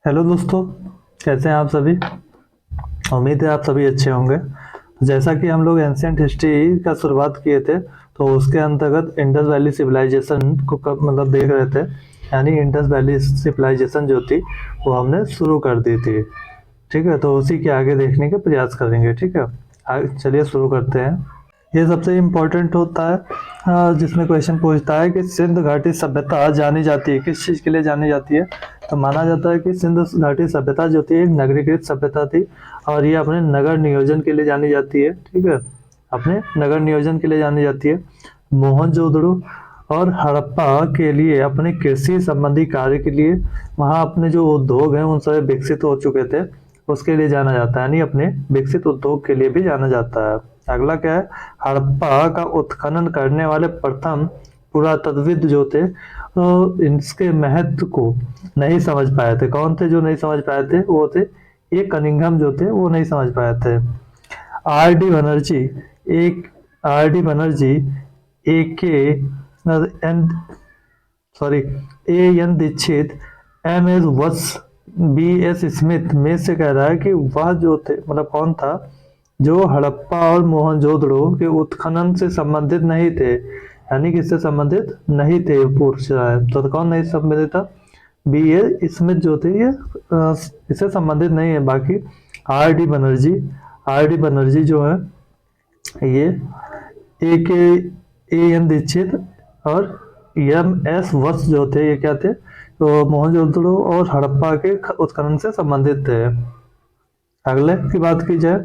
Hello दोस्तों, कैसे हैं आप सभी। उम्मीद है आप सभी अच्छे होंगे। जैसा कि हम लोग एंशियंट हिस्ट्री का शुरुआत किए थे, तो उसके अंतर्गत इंडस वैली सिविलाइजेशन को मतलब देख रहे थे। यानी इंडस वैली सिविलाइजेशन जो थी वो हमने शुरू कर दी थी। ठीक है, तो उसी के आगे देखने के प्रयास करेंगे। ठीक है, चलिए शुरू करते हैं। ये सबसे इम्पोर्टेंट होता है। जिसमें क्वेश्चन पूछता है कि सिंध घाटी सभ्यता जानी जाती है, किस चीज़ के लिए जानी जाती है। तो माना जाता है कि सिंध घाटी सभ्यता जो थी एक नगरीकृत सभ्यता थी, और ये अपने नगर नियोजन के लिए जानी जाती है। ठीक है, अपने नगर नियोजन के लिए जानी जाती है। मोहनजोदड़ो और हड़प्पा के लिए अपने कृषि संबंधी कार्य के लिए, वहाँ अपने जो उद्योग हैं उन सब विकसित हो चुके थे, उसके लिए जाना जाता है। यानी अपने विकसित उद्योग के लिए भी जाना जाता है। अगला क्या है, हड़प्पा का उत्खनन करने वाले प्रथम पुरातत्वविद जो थे, तो इसके महत्व को नहीं समझ पाए थे। कौन थे जो नहीं समझ पाए थे? वो थे ए कनिंघम जो थे, वो नहीं समझ पाए थे। आर डी बनर्जी, एक आर डी बनर्जी, ए के N sorry A N Dixit, M S Vatsa, B S Smith में से कह रहा है कि वह जो थे, मतलब कौन था जो हड़प्पा और मोहनजोदड़ो के उत्खनन से संबंधित नहीं थे। यानी किससे संबंधित नहीं थे, पूछ रहा है। तो कौन नहीं संबंधित था? बी ए स्मिथ जो थे, ये इससे संबंधित नहीं है। बाकी R D Banerjee, R D Banerjee जो है ये ए के ए एन दीक्षित और एम एस वत्स जो थे, ये क्या थे? तो मोहनजोदड़ो और हड़प्पा के उत्खनन से संबंधित थे। अगले की बात की जाए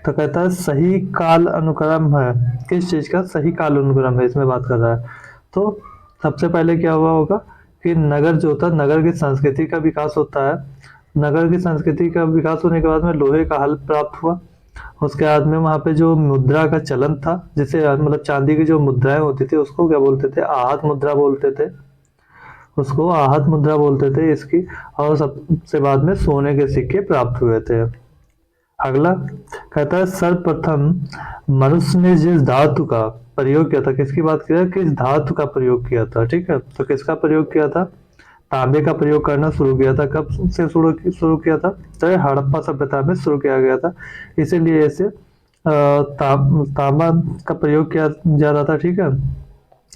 तो कहता है सही काल अनुक्रम है। किस चीज का सही काल अनुक्रम है, इसमें बात कर रहा है। तो सबसे पहले क्या हुआ होगा कि नगर जो होता है, नगर की संस्कृति का विकास होता है। नगर की संस्कृति का विकास होने के बाद में लोहे का हल प्राप्त हुआ। उसके बाद में वहाँ पे जो मुद्रा का चलन था, जिसे मतलब चांदी की जो मुद्राएं होती थी उसको क्या बोलते थे? आहत मुद्रा बोलते थे। उसको आहत मुद्रा बोलते थे इसकी। और सबसे बाद में सोने के सिक्के प्राप्त हुए थे। अगला कहता है सर्वप्रथम मनुष्य ने जिस धातु का प्रयोग किया था, किसकी बात किया? किस धातु का प्रयोग किया था। ठीक है, तो किसका प्रयोग किया था? तांबे का प्रयोग करना शुरू किया था। कब से शुरू किया था? तो ये हड़प्पा सभ्यता में शुरू किया गया था। इसीलिए इसे तांबा का प्रयोग किया जा रहा था। ठीक है,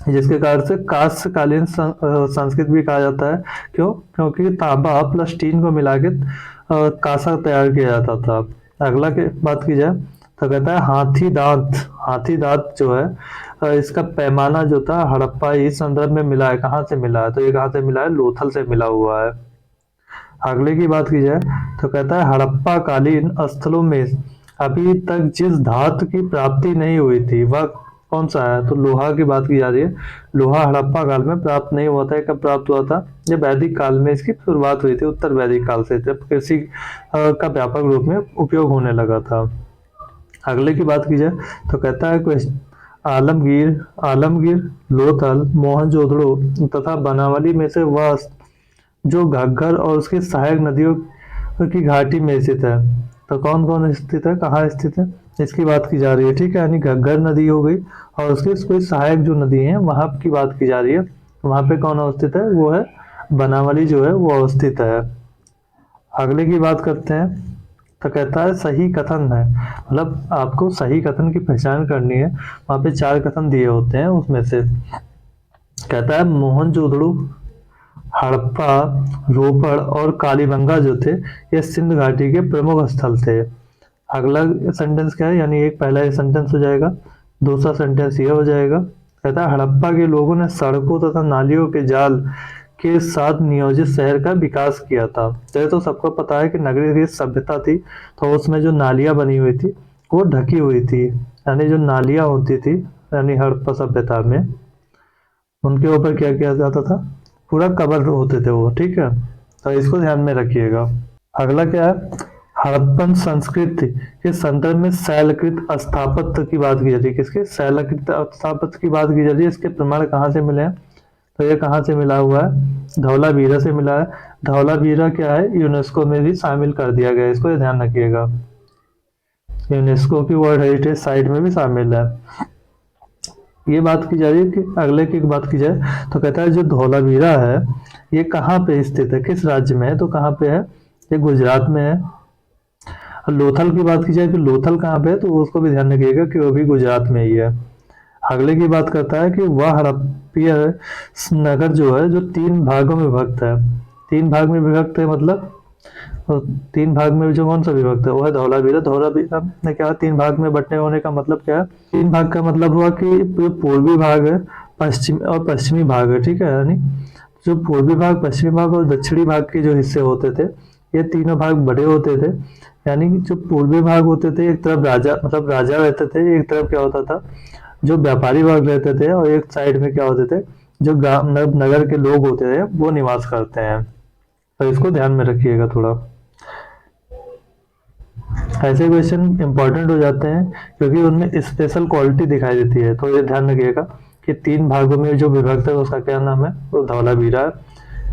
जिसके कारण से कांस्यकालीन संस्कृत भी कहा जाता है। क्यों? क्योंकि तांबा प्लस टीन को मिला के कांसा तैयार किया जाता था। अगला की बात की जाए तो कहता है हाथी दांत। हाथी दांत जो है, इसका पैमाना जो था हड़प्पा इस संदर्भ में मिला है। कहाँ से मिला है? तो ये कहाँ से मिला है? लोथल से मिला हुआ है। अगले की बात की जाए तो कहता है हड़प्पा कालीन स्थलों में अभी तक जिस धातु की प्राप्ति नहीं हुई थी वह कौन सा है? तो लोहा की बात की जा रही है। लोहा हड़प्पा काल में प्राप्त नहीं हुआ था। कब प्राप्त हुआ था? जब वैदिक काल में इसकी शुरुआत हुई थी, उत्तर वैदिक काल से, जब कृषि का व्यापक रूप में उपयोग होने लगा था। अगले की बात की जाए तो कहता है आलमगीर, आलमगीर, लोथल, मोहनजोदड़ो तथा बनावली में से वह जो घग्गर और उसकी सहायक नदियों की घाटी में स्थित है। तो कौन कौन स्थित है, कहाँ स्थित है, इसकी बात की जा रही है। ठीक है, यानी घग्गर नदी हो गई, और उसकी कोई सहायक जो नदी है वहां की बात की जा रही है। वहां पे कौन अवस्थित है? वो है बनावली जो है वो अवस्थित है। अगले की बात करते हैं तो कहता है सही कथन है। मतलब आपको सही कथन की पहचान करनी है। वहां पे 4 कथन दिए होते हैं, उसमें से कहता है मोहनजोदड़ो, हड़प्पा, रोपड़ और कालीबंगा जो थे, ये सिंध घाटी के प्रमुख स्थल थे। अगला सेंटेंस क्या है? यानी एक पहला ये सेंटेंस हो जाएगा, दूसरा सेंटेंस ये हो जाएगा। कहता है हड़प्पा के लोगों ने सड़कों तथा नालियों के जाल के साथ नियोजित शहर का विकास किया था। तो ये तो सबको पता है कि नगरीय सभ्यता थी, तो उसमें जो नालियां बनी हुई थी वो ढकी हुई थी। यानी जो नालियां होती थी, यानी हड़प्पा सभ्यता में, उनके ऊपर क्या किया जाता था? पूरा कवर होते थे वो। ठीक है, तो इसको ध्यान में रखिएगा। अगला क्या है? हड़प्पन संस्कृति के संदर्भ में शैलकृत स्थापत्य की बात की जाती है। किसके? शैलकृत स्थापत्य की बात की जाती है। इसके प्रमाण कहाँ से मिले हैं? तो ये कहाँ से मिला हुआ है? धौलावीरा से मिला है। धौलावीरा क्या है? यूनेस्को में भी शामिल कर दिया गया है। इसको ध्यान रखिएगा, यूनेस्को की वर्ल्ड हेरिटेज साइट में भी शामिल है। ये बात की जा रही है कि अगले की बात की जाए तो कहता है जो धौलावीरा है ये कहाँ पे स्थित है, किस राज्य में है? तो कहाँ पे है? ये गुजरात में है। और लोथल की बात की जाए कि लोथल कहाँ पे है, तो उसको भी ध्यान रखिएगा कि वो भी गुजरात में ही है। अगले की बात करता है कि वह हड़प्पीय नगर जो है जो 3 भागों में विभक्त है। 3 भाग में विभक्त है मतलब, तो 3 भाग में जो कौन सा विभक्त है वो है धौलावीरा। धौलावीरा ने क्या 3 भाग में बंटने होने का मतलब क्या है? 3 भाग का मतलब हुआ कि जो पूर्वी भाग है, पश्चिम और पश्चिमी भाग है, ठीक है। यानी जो पूर्वी भाग, पश्चिमी भाग और दक्षिणी भाग के जो हिस्से होते थे, ये तीनों भाग बड़े होते थे। यानी कि जो पूर्वी भाग होते थे, एक तरफ राजा मतलब राजा रहते थे, एक तरफ क्या होता था जो व्यापारी वर्ग रहते थे, और एक साइड में क्या होते थे जो गांव नगर के लोग होते थे वो निवास करते हैं। तो इसको ध्यान में रखिएगा थोड़ा। ऐसे क्वेश्चन इंपॉर्टेंट हो जाते हैं क्योंकि उनमें स्पेशल क्वालिटी दिखाई देती है। तो ये ध्यान रखिएगा कि 3 भागों में जो विभक्त है उसका क्या नाम है, वो धौलावीरा है।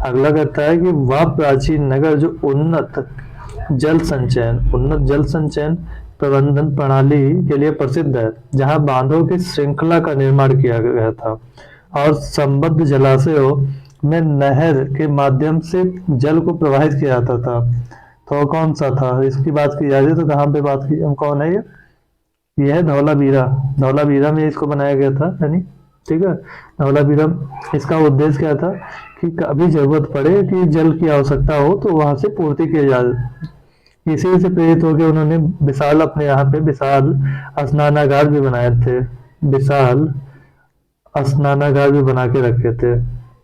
अगला कहता है कि वह प्राचीन नगर जो उन्नत जल संचयन प्रबंधन प्रणाली के लिए प्रसिद्ध है, जहां बांधों की श्रृंखला का निर्माण किया गया था और संबद्ध जलाशयों में नहर के माध्यम से जल को प्रवाहित किया जाता था। तो कौन सा था, इसकी बात की जा रही है तो कहाँ पे बात की, कौन है ये है धौलावीरा। धौलावीरा में इसको बनाया गया था, यानी ठीक है। धौलावीरा, इसका उद्देश्य क्या था कि कभी जरूरत पड़े कि जल की आवश्यकता हो तो वहां से पूर्ति की जाए। इसी से प्रेरित होकर उन्होंने विशाल, अपने यहाँ पे विशाल स्नानागार भी बनाए थे। विशाल स्नानागार भी बना के रखे थे।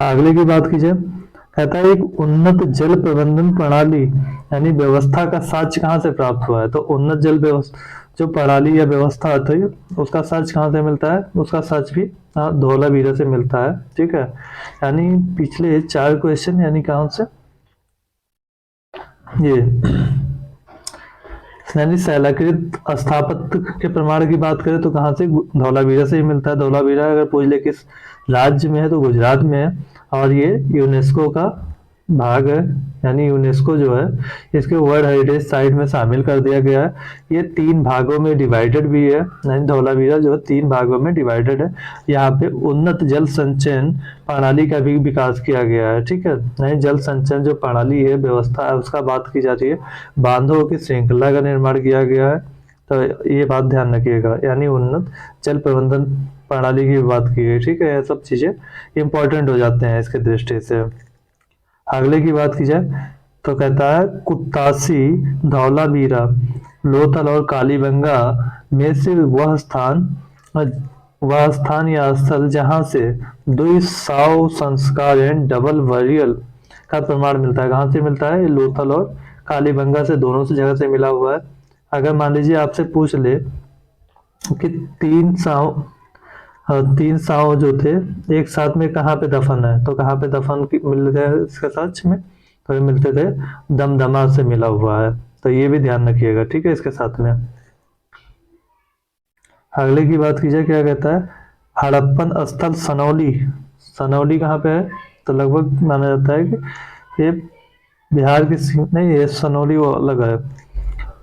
अगले की बात कीजिए, कहता है एक उन्नत जल प्रबंधन प्रणाली यानी व्यवस्था का साक्ष्य कहाँ से प्राप्त हुआ है। तो उन्नत जल व्यवस्था जो प्रणाली या व्यवस्था होती है उसका साक्ष्य कहाँ से मिलता है, उसका साक्ष्य भी धौलावीरा से मिलता है, ठीक है। यानी पिछले 4 क्वेश्चन यानी कहाँ से, ये यानी शैलाकृत स्थापत्य के प्रमाण की बात करें तो कहाँ से, धौलावीरा से ही मिलता है। धौलावीरा अगर पूछ ले किस राज्य में है तो गुजरात में है। और ये यूनेस्को का भाग है, यानी यूनेस्को जो है इसके वर्ल्ड हेरिटेज साइट में शामिल कर दिया गया है। ये 3 भागों में डिवाइडेड भी है, यानी धौलावीरा जो है 3 भागों में डिवाइडेड है। यहाँ पे उन्नत जल संचयन प्रणाली का भी विकास किया गया है, ठीक है। यानी जल संचयन जो प्रणाली है, व्यवस्था है, उसका बात की जा रही है। बांधों की श्रृंखला का निर्माण किया गया है, तो ये बात ध्यान रखिएगा। यानी उन्नत जल प्रबंधन प्रणाली की बात की गई, ठीक है। ये सब चीजें इंपॉर्टेंट हो जाते हैं इसके दृष्टि से। अगले की बात की जाए तो कहता है कुत्तासी, धौलावीरा, लोथल और कालीबंगा में से वह स्थान या स्थल जहां से द्विसाव संस्कार एंड डबल वरियल का प्रमाण मिलता है। कहाँ से मिलता है, लोथल और कालीबंगा से, दोनों से जगह से मिला हुआ है। अगर मान लीजिए आपसे पूछ ले कि 3 सांव जो थे एक साथ में कहाँ पे दफन है, तो कहाँ पे दफन मिलते हैं इसके साक्ष्य में, तो ये मिलते थे दमदमा से मिला हुआ है। तो ये भी ध्यान रखिएगा, ठीक है, इसके साथ में। अगले की बात कीजिए, क्या कहता है हड़प्पन स्थल सनौली। सनौली कहाँ पे है, तो लगभग माना जाता है कि ये बिहार की नहीं, ये सनौली वो अलग है।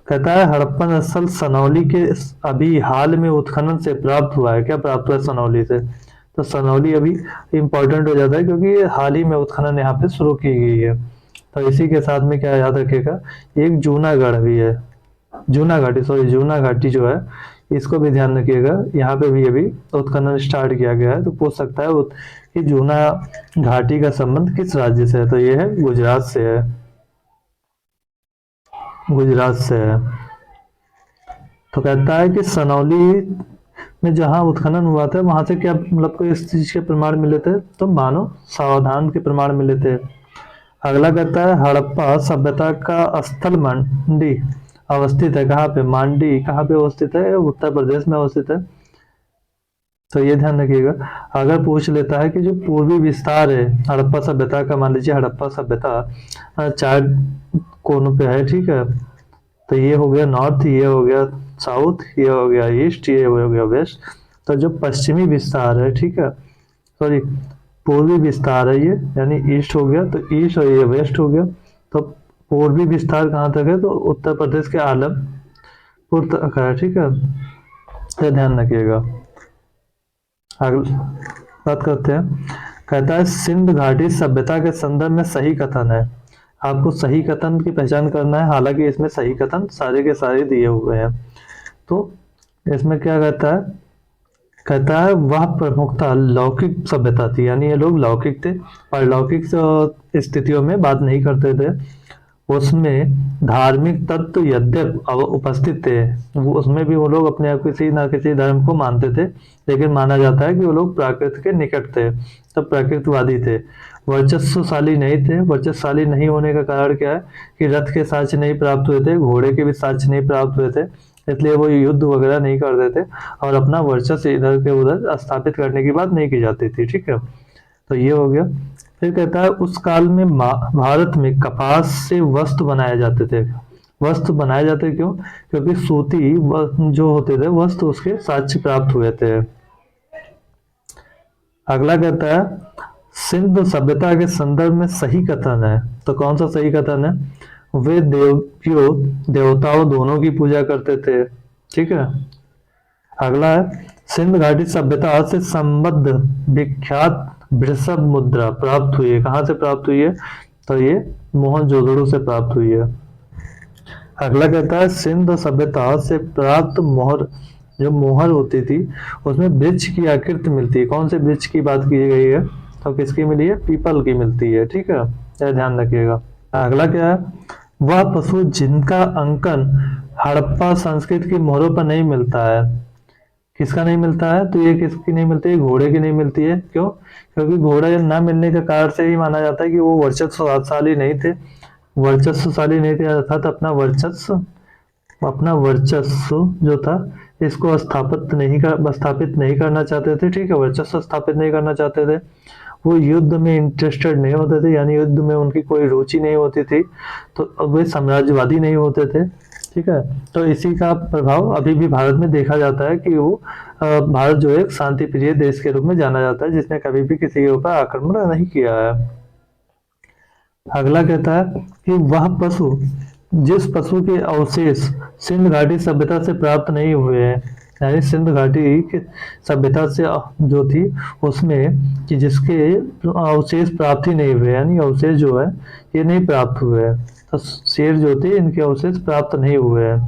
कहता है हड़प्पन स्थल सनौली के अभी हाल में उत्खनन से प्राप्त हुआ है। क्या प्राप्त हुआ है सनौली से, तो सनौली अभी इंपॉर्टेंट हो जाता है क्योंकि ये हाल ही में उत्खनन यहाँ पे शुरू की गई है। तो इसी के साथ में क्या याद रखिएगा, एक जूनागढ़ भी है, जूना घाटी जो है इसको भी ध्यान रखिएगा। यहाँ पे भी अभी उत्खनन स्टार्ट किया गया है। तो पूछ सकता है कि जूना घाटी का संबंध किस राज्य से है, तो ये है गुजरात से है, गुजरात से है। तो कहता है कि सनौली में जहां उत्खनन हुआ था वहां से क्या मतलब कोई इस चीज के प्रमाण मिले थे, तो मानव सावधान के प्रमाण मिले थे। अगला कहता है हड़प्पा सभ्यता का स्थल मंडी अवस्थित है। कहाँ पे, मांडी कहाँ पे अवस्थित है, उत्तर प्रदेश में अवस्थित है। तो ये ध्यान रखिएगा। अगर पूछ लेता है कि जो पूर्वी विस्तार है हड़प्पा सभ्यता का, मान लीजिए हड़प्पा सभ्यता 4 कोनों पे है, ठीक है। तो ये हो गया नॉर्थ, ये हो गया साउथ, ये हो गया ईस्ट, ये हो गया वेस्ट। तो जो पश्चिमी विस्तार है, ठीक है, सॉरी पूर्वी विस्तार है ये, यानी ईस्ट हो गया, तो ईस्ट और ये वेस्ट हो गया। तो पूर्वी विस्तार कहाँ तक है, तो उत्तर प्रदेश के आलमपुर तक है, ठीक है। तो ध्यान रखिएगा। अगली बात करते हैं, कहता है सिंध घाटी सभ्यता के संदर्भ में सही कथन है। आपको सही कथन की पहचान करना है, हालांकि इसमें सही कथन सारे के सारे दिए हुए हैं। तो इसमें क्या कहता है वह प्रमुखता लौकिक सभ्यता थी, यानी ये लोग लौकिक थे, पारलौकिक स्थितियों में बात नहीं करते थे। उसमें धार्मिक तत्व यद्यप उपस्थित थे, वो उसमें भी वो लोग अपने आप किसी ना किसी धर्म को मानते थे, लेकिन माना जाता है कि वो लोग प्रकृति के निकट थे, तब प्रकृतिवादी थे, वर्चस्वशाली नहीं थे। वर्चस्वशाली नहीं होने का कारण क्या है कि रथ के साक्ष्य नहीं प्राप्त हुए थे, घोड़े के भी साक्ष्य नहीं प्राप्त हुए थे, इसलिए वो युद्ध वगैरह नहीं करते थे और अपना वर्चस्व इधर के उधर स्थापित करने की बात नहीं की जाती थी। ठीक है, तो ये हो गया। फिर कहता है उस काल में भारत में कपास से वस्त्र बनाए जाते थे। वस्त्र बनाए जाते क्यों? क्योंकि सूती जो होते थे वस्त्र, उसके साक्ष्य प्राप्त हुए थे। अगला कहता है सिंधु सभ्यता के संदर्भ में सही कथन है। तो कौन सा सही कथन है? वे देवियों देवताओं दोनों की पूजा करते थे। ठीक है। अगला है सिंध घाटी सभ्यता से संबद्ध विख्यात वृषभ मुद्रा प्राप्त हुई है। कहाँ से प्राप्त हुई है? तो ये मोहनजोदड़ो से प्राप्त हुई है। अगला कहता है सिंध सभ्यता से प्राप्त मोहर, जो मोहर होती थी उसमें वृक्ष की आकृति मिलती है। कौन से वृक्ष की बात की गई है? तो किसकी मिली है? पीपल की मिलती है। ठीक है, यह ध्यान रखिएगा। अगला क्या है? वह पशु जिनका अंकन हड़प्पा संस्कृत की मोहरों पर नहीं मिलता है। किसका नहीं मिलता है? तो ये किसकी नहीं मिलती है? घोड़े की नहीं मिलती है। क्यों? क्योंकि घोड़ा ना मिलने का कारण से ही माना जाता है कि वो वर्चस्वशाली नहीं थे। वर्चस्वशाली नहीं थे अर्थात अपना वर्चस्व जो था इसको स्थापित नहीं करना चाहते थे। ठीक है, वर्चस्व स्थापित नहीं करना चाहते थे। वो युद्ध में इंटरेस्टेड नहीं होते थे, यानी युद्ध में उनकी कोई रुचि नहीं होती थी, तो वे साम्राज्यवादी नहीं होते थे। ठीक है, तो इसी का प्रभाव अभी भी भारत में देखा जाता है कि वो भारत जो है एक शांति प्रिय देश के रूप में जाना जाता है, जिसने कभी भी किसी के ऊपर आक्रमण नहीं किया है। अगला कहता है कि वह पशु जिस पशु के अवशेष सिंध घाटी सभ्यता से प्राप्त नहीं हुए हैं, यानी सिंध घाटी की सभ्यता से जो थी उसमें कि जिसके अवशेष प्राप्त ही नहीं हुए, यानी अवशेष जो है ये नहीं प्राप्त हुए हैं, तो शेर जो थे इनके अवशेष प्राप्त नहीं हुए हैं।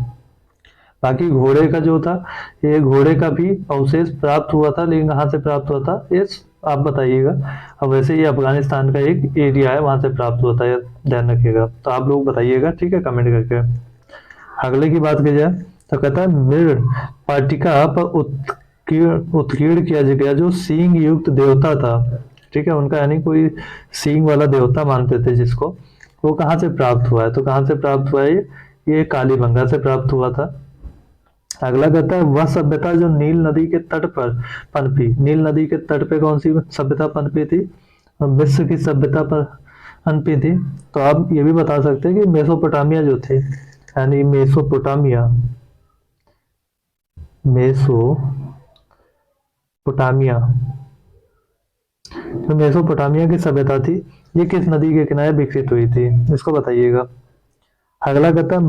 बाकी घोड़े का जो था, ये घोड़े का भी अवशेष प्राप्त हुआ था, लेकिन कहाँ से प्राप्त हुआ था ये आप बताइएगा। अब वैसे ये अफगानिस्तान का एक एरिया है, वहां से प्राप्त हुआ था, ये ध्यान रखिएगा। तो आप लोग बताइएगा, ठीक है, कमेंट करके। अगले की बात की जाए तो कहता है मृण पाटिका पर उत्कीर्ण किया गया जो सींग युक्त देवता था। ठीक है, उनका यानी कोई सींग वाला देवता मानते थे जिसको, वो कहाँ से प्राप्त हुआ है? तो कहाँ से प्राप्त हुआ है? ये कालीबंगा से प्राप्त हुआ था। अगला कहता है वह सभ्यता जो नील नदी के तट पर पनपी। नील नदी के तट पे कौन सी सभ्यता पनपी थी? मिस्र की सभ्यता पर पनपी थी। तो आप ये भी बता सकते हैं कि मेसोपोटामिया जो थे, यानी मेसोपोटामिया जो मेसोपोटामिया की सभ्यता थी ये किस नदी के किनारे विकसित हुई थी? इसको बताइएगा। अगला कहता है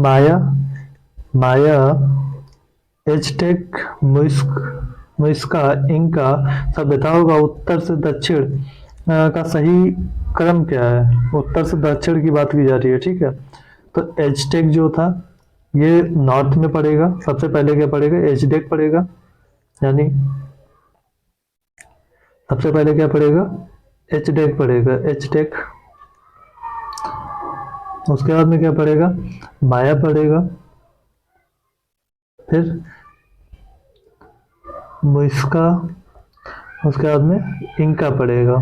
माया एज़टेक मुइस्का इंका सभ्यताओं का उत्तर से दक्षिण का सही क्रम क्या है? उत्तर से दक्षिण की बात की जा रही है। ठीक है, तो एज़टेक जो था ये नॉर्थ में पड़ेगा। सबसे पहले क्या पड़ेगा? एज़टेक पड़ेगा, यानी सबसे पहले क्या पड़ेगा? एज़टेक पड़ेगा, एज़टेक। उसके बाद में क्या पड़ेगा? माया पड़ेगा, फिर मुइस्का, उसके बाद में इंका पड़ेगा।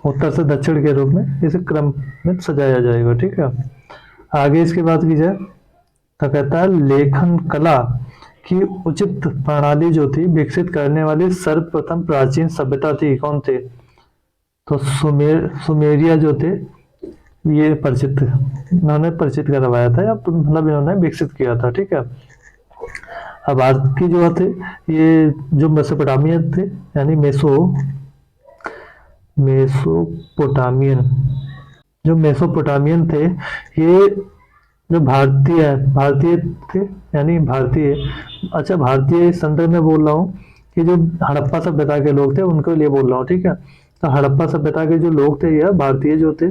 उत्तर से दक्षिण के रूप में इसे क्रम में सजाया जाएगा। ठीक है, आगे इसकी बात की जाए तो कहता है लेखन कला की उचित प्रणाली जो थी विकसित करने वाली सर्वप्रथम प्राचीन सभ्यता थी। कौन थे? तो सुमेरिया जो थे, ये इन्होंने परिचित करवाया था, या मतलब इन्होंने विकसित किया था। ठीक है, अब आज की जो थे ये जो मेसोपोटामियन थे, यानी मेसोपोटामियन थे, ये जो भारतीय थे, यानी भारतीय, अच्छा भारतीय संदर्भ में बोल रहा हूँ कि जो हड़प्पा सभ्यता के लोग थे उनको लिए बोल रहा हूँ। ठीक है, तो हड़प्पा सभ्यता के जो लोग थे, यह भारतीय जो थे,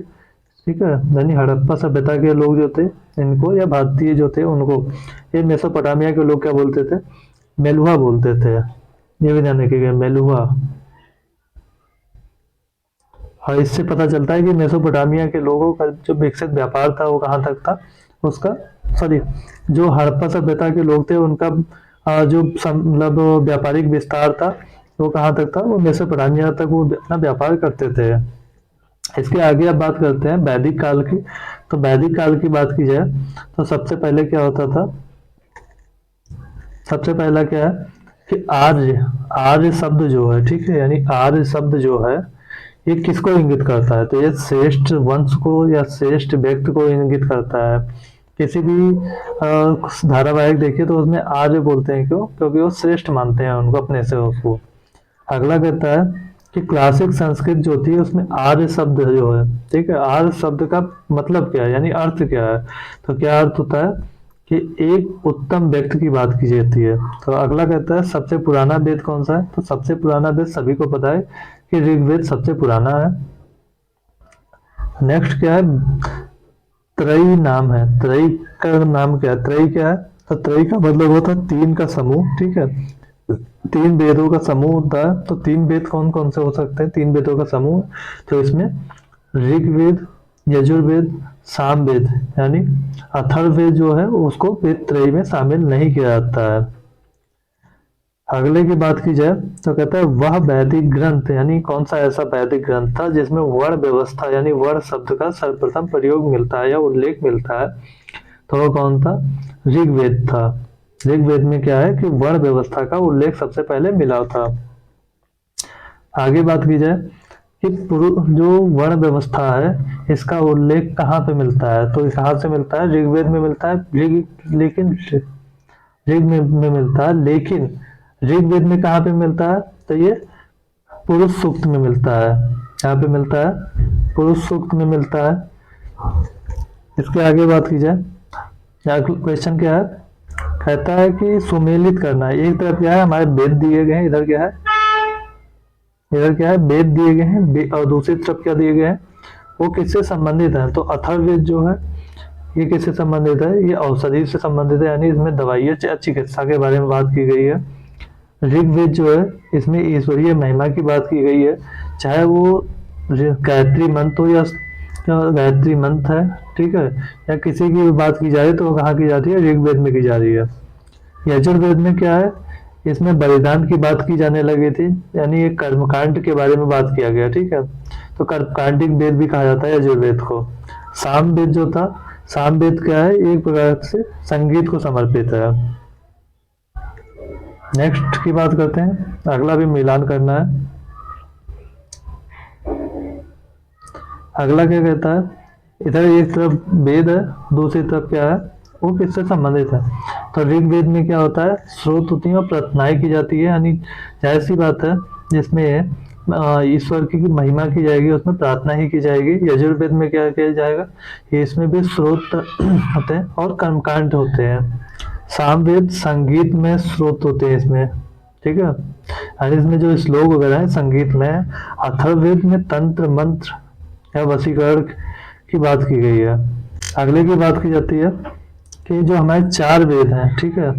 ठीक है, यानी हड़प्पा सभ्यता के लोग जो थे इनको, या भारतीय जो थे उनको, ये मेसोपोटामिया के लोग क्या बोलते थे, मेलुहा बोलते थे। ये भी ध्यान रखिएगा, मेलुहा। और इससे पता चलता है कि मेसोपोटामिया के लोगों का जो विकसित व्यापार था वो कहाँ तक था, उसका, सॉरी, जो हड़प्पा सभ्यता के लोग थे उनका जो मतलब व्यापारिक विस्तार था वो कहाँ तक था, वो मेसोपोटामिया तक वो अपना व्यापार करते थे। इसके आगे अब बात करते हैं वैदिक काल की। तो वैदिक काल की बात की जाए तो सबसे पहले क्या होता था, सबसे पहला क्या है कि आर्य, आर्य शब्द जो है, ठीक है, यानी आर्य शब्द जो है ये किसको इंगित करता है, तो ये श्रेष्ठ वंश को या श्रेष्ठ व्यक्ति को इंगित करता है। किसी भी धारावाहिक देखिए तो उसमें आर्य बोलते हैं, क्यों, क्योंकि वो श्रेष्ठ मानते हैं उनको, अपने से उसको। अगला कहता है कि क्लासिक संस्कृत जो थी उसमें आर्य शब्द जो है, ठीक है, आर्य शब्द का मतलब क्या है, यानी अर्थ क्या है, तो क्या अर्थ होता है कि एक उत्तम व्यक्ति की बात की जाती है। तो अगला कहता है सबसे पुराना वेद कौन सा है, तो सबसे पुराना वेद सभी को पता है कि ऋग्वेद सबसे पुराना है। नेक्स्ट क्या है, त्रयी नाम है, त्रयी का नाम क्या है, त्रयी क्या है, तो त्रयी का मतलब होता है तीन का समूह, ठीक है, तीन वेदों का समूह होता है। तो तीन वेद कौन कौन से हो सकते हैं, तीन वेदों का समूह, तो इसमें ऋग्वेद, यजुर्वेद, सामवेद, यानी अथर्ववेद जो है उसको वेद त्रयी में शामिल नहीं किया जाता है। अगले की बात की जाए तो कहता है वह वैदिक ग्रंथ, यानी कौन सा ऐसा वैदिक ग्रंथ था जिसमें वर्ण व्यवस्था यानी वर्ण शब्द का सर्वप्रथम प्रयोग मिलता है या उल्लेख मिलता है, तो वो कौन था, ऋग्वेद था। ऋग्वेद में क्या है कि वर्ण व्यवस्था का उल्लेख सबसे पहले मिला था। आगे बात की जाए कि जो वर्ण व्यवस्था है इसका उल्लेख कहाँ पे मिलता है, तो कहाँ से मिलता है, ऋग्वेद में मिलता है, लेकिन ऋग में मिलता है, लेकिन ऋग्वेद में कहाँ पे मिलता है, तो ये पुरुष सूक्त में मिलता है। यहाँ पे मिलता है, पुरुष सूक्त में मिलता है। इसके आगे बात की जाए, यहाँ क्वेश्चन क्या है, कहता है कि सुमेलित करना है। एक तरफ क्या है, हमारे वेद दिए गए हैं, इधर क्या है, इधर क्या है, वेद दिए गए हैं, और दूसरी तरफ क्या दिए गए हैं, वो किससे संबंधित है, तो अथर्ववेद जो है ये किससे संबंधित है, ये औषधि से संबंधित है, यानी इसमें दवाइयाँ चिकित्सा के बारे में बात की गई है। ऋग्वेद जो है इसमें ईश्वरीय महिमा की बात की गई है, चाहे वो गायत्री मंत्र हो या गायत्री मंत्र है, ठीक है, या किसी की भी बात की जाए तो वो कहाँ की जाती है, ऋग्वेद में की जा रही है। यजुर्वेद में क्या है, इसमें बलिदान की बात की जाने लगी थी, यानी एक कर्मकांड के बारे में बात किया गया, ठीक है, तो कर्मकांडिक वेद भी कहा जाता है यजुर्वेद को। सामवेद जो था, सामवेद क्या है, एक प्रकार से संगीत को समर्पित है। नेक्स्ट की बात करते हैं, अगला भी मिलान करना है। अगला क्या कहता है, इधर एक तरफ वेद है, दूसरी तरफ क्या है, वो किससे संबंधित है, तो ऋग्वेद में क्या होता है, स्रोत होती है और प्रार्थनाएं की जाती है, यानी जाहिर सी बात है जिसमें ईश्वर की महिमा की जाएगी उसमें प्रार्थना ही की जाएगी। यजुर्वेद में क्या किया जाएगा, इसमें भी स्रोत होते हैं और कर्मकांड होते हैं। सामवेद संगीत में स्रोत होते हैं इसमें, ठीक है, और इसमें जो श्लोक वगैरह है संगीत में। अथर्ववेद में तंत्र मंत्र या वशीकरण की बात की गई है। अगले की बात की जाती है कि जो हमारे चार वेद हैं, ठीक है,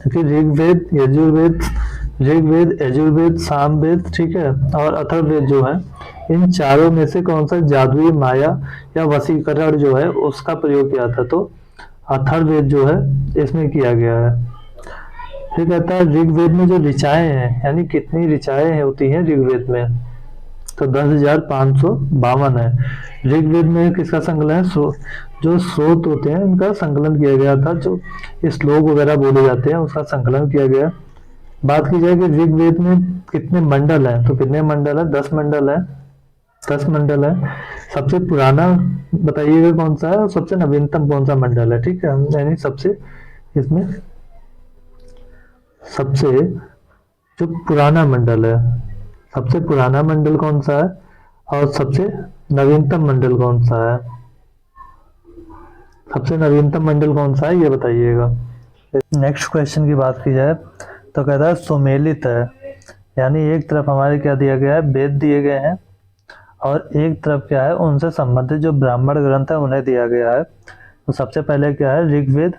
कि ऋग्वेद, यजुर्वेद, ऋग्वेद, यजुर्वेद, सामवेद, ठीक है, और अथर्ववेद जो है, इन चारों में से कौन सा जादुई माया या वशीकरण जो है उसका प्रयोग किया था, तो अथर्ववेद जो है इसमें किया गया है। फिर कहता है ऋग्वेद में जो ऋचाएं हैं, यानी कितनी ऋचाएं होती हैं ऋग्वेद में, तो 10,552 है। ऋग्वेद में किसका संकलन है, जो स्रोत होते हैं उनका संकलन किया गया था, जो श्लोक वगैरह बोले जाते हैं उसका संकलन किया गया। बात की जाए कि ऋग्वेद में कितने मंडल हैं, तो कितने मंडल है, 10 मंडल है, 10 मंडल है। सबसे पुराना बताइएगा कौन सा है और सबसे नवीनतम कौन सा मंडल है, ठीक है, यानी सबसे इसमें सबसे जो पुराना मंडल है, सबसे पुराना मंडल कौन सा है और सबसे नवीनतम मंडल कौन सा है, सबसे नवीनतम मंडल कौन सा है ये बताइएगा। नेक्स्ट क्वेश्चन की बात की जाए तो कहता है सुमेलित है, यानी एक तरफ हमारे क्या दिया गया है, वेद दिए गए हैं और एक तरफ क्या है, उनसे संबंधित जो ब्राह्मण ग्रंथ है उन्हें दिया गया है। तो सबसे पहले क्या है, ऋग्वेद।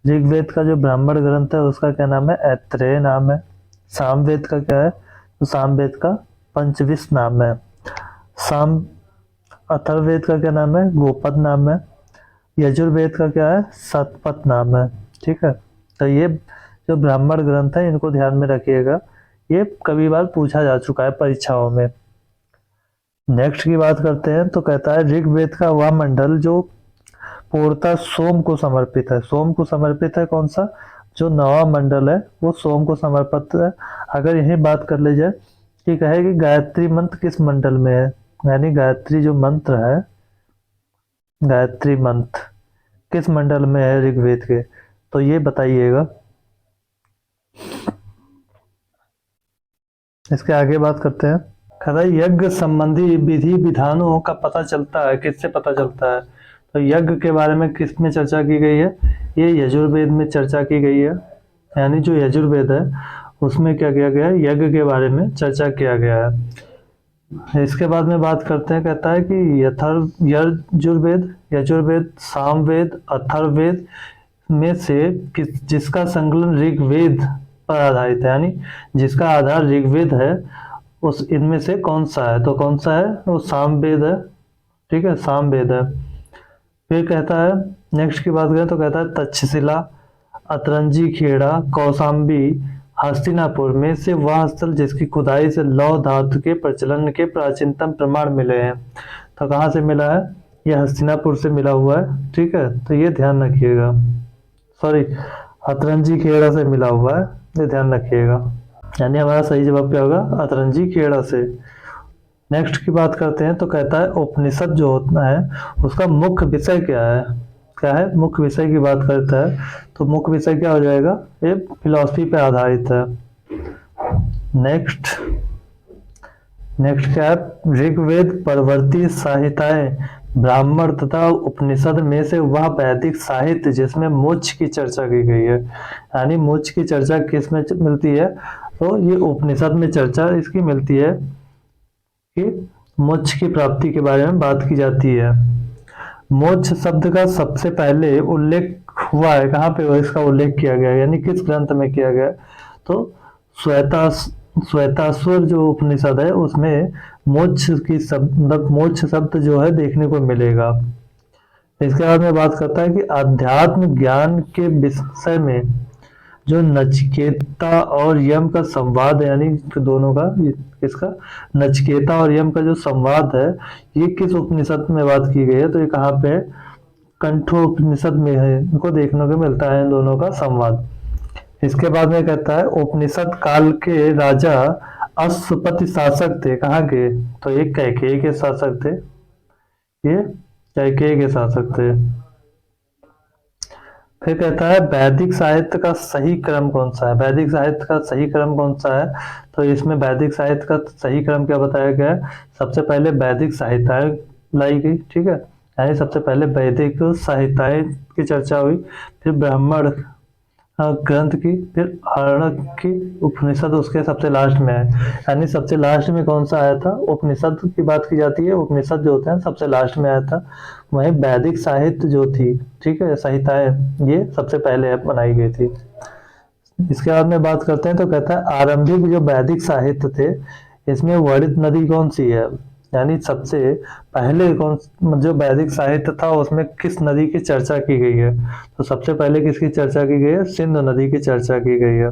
ऋग्वेद का जो ब्राह्मण ग्रंथ है उसका क्या नाम है, ऐत्रेय नाम है। सामवेद का क्या है, तो सामवेद का पंचविश नाम है। साम अथर्ववेद का क्या नाम है, गोपद नाम है। यजुर्वेद का क्या है, सतपथ नाम है। ठीक है, तो ये जो ब्राह्मण ग्रंथ है इनको ध्यान में रखिएगा, ये कई बार पूछा जा चुका है परीक्षाओं में। नेक्स्ट की बात करते हैं, तो कहता है ऋग्वेद का वह मंडल जो पूर्णतः सोम को समर्पित है। सोम को समर्पित है कौन सा, जो नवा मंडल है वो सोम को समर्पित है। अगर यही बात कर ली जाए कि कहे कि गायत्री मंत्र किस मंडल में है, यानी गायत्री जो मंत्र है, गायत्री मंत्र किस मंडल में है ऋग्वेद के, तो ये बताइएगा। इसके आगे बात करते हैं। कहता है यज्ञ संबंधी विधि विधानों का पता चलता है, किससे पता चलता है, तो यज्ञ के बारे में किस में चर्चा की गई है, ये यजुर्वेद में चर्चा की गई है। यानी जो यजुर्वेद है उसमें क्या किया गया है, यज्ञ के बारे में चर्चा किया गया है। इसके बाद में बात करते हैं, कहता है कि यजुर्वेद, यजुर्वेद, सामवेद, अथर्ववेद में से जिसका संकलन ऋग्वेद पर आधारित है, यानी जिसका आधार ऋग्वेद है, उस इनमें से कौन सा है, तो कौन सा है, वो सामवेद है। ठीक है, सामवेद है। फिर कहता है, नेक्स्ट की बात करें तो कहता है तक्षशिला, अतरंजी खेड़ा, कौशाम्बी, हस्तिनापुर में से वह स्थल जिसकी खुदाई से लौह धातु के प्रचलन के प्राचीनतम प्रमाण मिले हैं। तो कहाँ से मिला है, ये हस्तिनापुर से मिला हुआ है। ठीक है, तो ये ध्यान रखिएगा, सॉरी अतरंजी खेड़ा से मिला हुआ है, ये ध्यान रखिएगा। यानी हमारा सही जवाब क्या होगा, अतरंजी खेड़ा से। नेक्स्ट की बात करते हैं, तो कहता है उपनिषद जो होता है उसका मुख्य विषय क्या है, क्या है मुख्य विषय की बात करता है, तो मुख्य विषय क्या हो जाएगा, ये फिलॉसफी पे आधारित है। नेक्स्ट नेक्स्ट क्या है, ऋग्वेद परवर्ती साहित्य ब्राह्मण तथा उपनिषद में से वह वैदिक साहित्य जिसमें मोक्ष की चर्चा की गई है। यानी मोक्ष की चर्चा किस में मिलती है, तो ये उपनिषद में चर्चा इसकी मिलती है कि मोक्ष की प्राप्ति के बारे में बात की जाती है। मोक्ष शब्द का सबसे पहले उल्लेख हुआ है, कहाँ पे हुआ इसका उल्लेख किया गया है, यानी किस ग्रंथ में किया गया है, तो श्वेताश्वर जो उपनिषद है उसमें मोक्ष की शब्द, मोक्ष शब्द जो है देखने को मिलेगा। इसके बाद में बात करता है कि अध्यात्म ज्ञान के विषय में जो नचिकेता और यम का संवाद है, यानी दोनों का, इसका नचिकेता और यम का जो संवाद है, ये किस उपनिषद में बात की गई है, तो ये कहाँ पे है, कंठोपनिषद में है, इनको देखने को मिलता है इन दोनों का संवाद। इसके बाद में कहता है उपनिषद काल के राजा अश्वपति शासक थे, कहाँ के, तो ये कैकेयी के शासक थे, ये कैकेयी के शासक थे। फिर कहता है वैदिक साहित्य का सही क्रम कौन सा है, वैदिक साहित्य का सही क्रम कौन सा है, तो इसमें वैदिक साहित्य का सही क्रम क्या बताया गया है, सबसे पहले वैदिक साहित्य लाई गई। ठीक है, यानी सबसे पहले वैदिक साहित्य की चर्चा हुई, फिर ब्राह्मण ग्रंथ की, फिर आरण्यक की, उपनिषद उसके सबसे लास्ट में है। यानी सबसे लास्ट में कौन सा आया था, उपनिषद की बात की जाती है, उपनिषद जो होते हैं सबसे लास्ट में आया था। वहीं वैदिक साहित्य जो थी, ठीक है, संहिताएं ये सबसे पहले बनाई गई थी। इसके बाद में बात करते हैं, तो कहता है आरंभिक जो वैदिक साहित्य थे इसमें वर्णित नदी कौन सी है, यानी सबसे पहले कौन जो वैदिक साहित्य था उसमें किस नदी की चर्चा की गई है, तो सबसे पहले किसकी चर्चा की गई है, सिंधु नदी की चर्चा की गई है।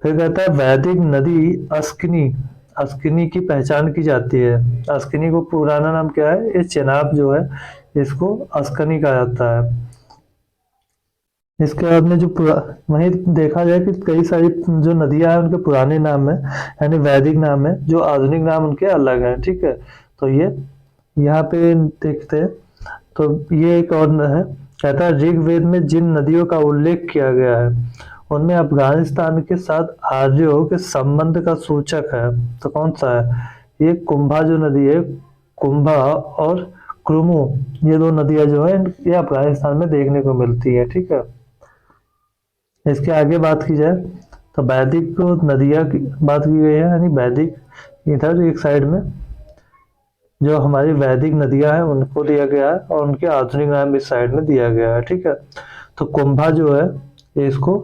फिर कहता है वैदिक नदी अस्किनी, अस्किनी की पहचान की जाती है। अस्किनी को पुराना नाम क्या है, ये चेनाब जो है इसको अस्कनी कहा जाता है। इसके बाद में जो वहीं देखा जाए कि कई सारी जो नदियां हैं उनके पुराने नाम है, यानी वैदिक नाम है, जो आधुनिक नाम उनके अलग हैं। ठीक है, तो ये यहाँ पे देखते हैं, तो ये एक और है, कहता है ऋग्वेद में जिन नदियों का उल्लेख किया गया है उनमें अफगानिस्तान के साथ आर्यों के संबंध का सूचक है, तो कौन सा है, ये कुंभा जो नदी है, कुंभा और क्रुमु, ये दो नदियां जो है ये अफगानिस्तान में देखने को मिलती है। ठीक है, इसके आगे बात की जाए तो वैदिक नदियां की बात की गई है, यानी वैदिक इधर एक साइड में, जो हमारी वैदिक नदियां हैं उनको दिया गया है और उनके आधुनिक नाम इस साइड में दिया गया है। ठीक है, तो कुंभा जो है ये इसको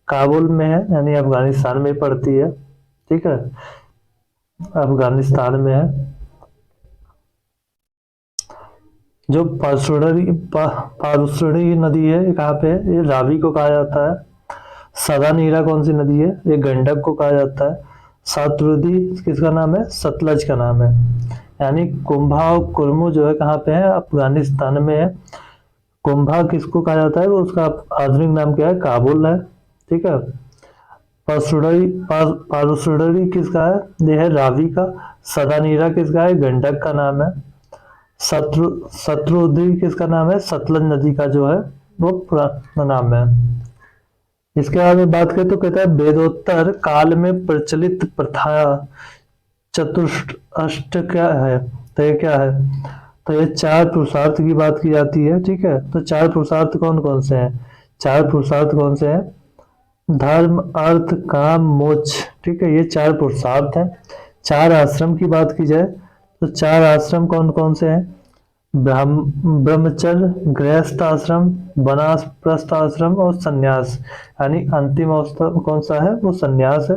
काबुल में है, यानी अफगानिस्तान में पड़ती है। ठीक है, अफगानिस्तान में है। जो पारुसड़ी नदी है ये कहाँ पे है? ये रावी को कहा जाता है। सदा नीरा कौन सी नदी है? ये गंडक को कहा जाता है। सतलुदी किसका नाम है? सतलज का नाम है। यानी कुंभा और कुर्मू जो है कहाँ पे है? अफगानिस्तान में है। कुंभा किसको कहा जाता है? वो उसका आधुनिक नाम क्या है? काबुल है। ठीक है, पारुसड़ी किसका है? ये है रावी का। सदा नीरा किसका है? गंडक का नाम है। शत्रुद्री किसका नाम है? सतलज नदी का जो है वो पुराना नाम है। इसके बारे में बात करें तो कहता है वेदोत्तर काल में प्रचलित प्रथा चतुष्ट क्या है? तो ये क्या है? तो ये चार पुरुषार्थ की बात की जाती है। ठीक है, तो चार पुरुषार्थ कौन कौन से हैं? चार पुरुषार्थ कौन से हैं? धर्म, अर्थ, काम, मोक्ष। ठीक है, ये चार पुरुषार्थ हैं। चार आश्रम की बात की जाए तो चार आश्रम कौन कौन से हैं? ब्रह्मचर्य, गृहस्थ आश्रम, वानप्रस्थ आश्रम और सन्यास। यानी अंतिम अवस्था कौन सा है? वो सन्यास है।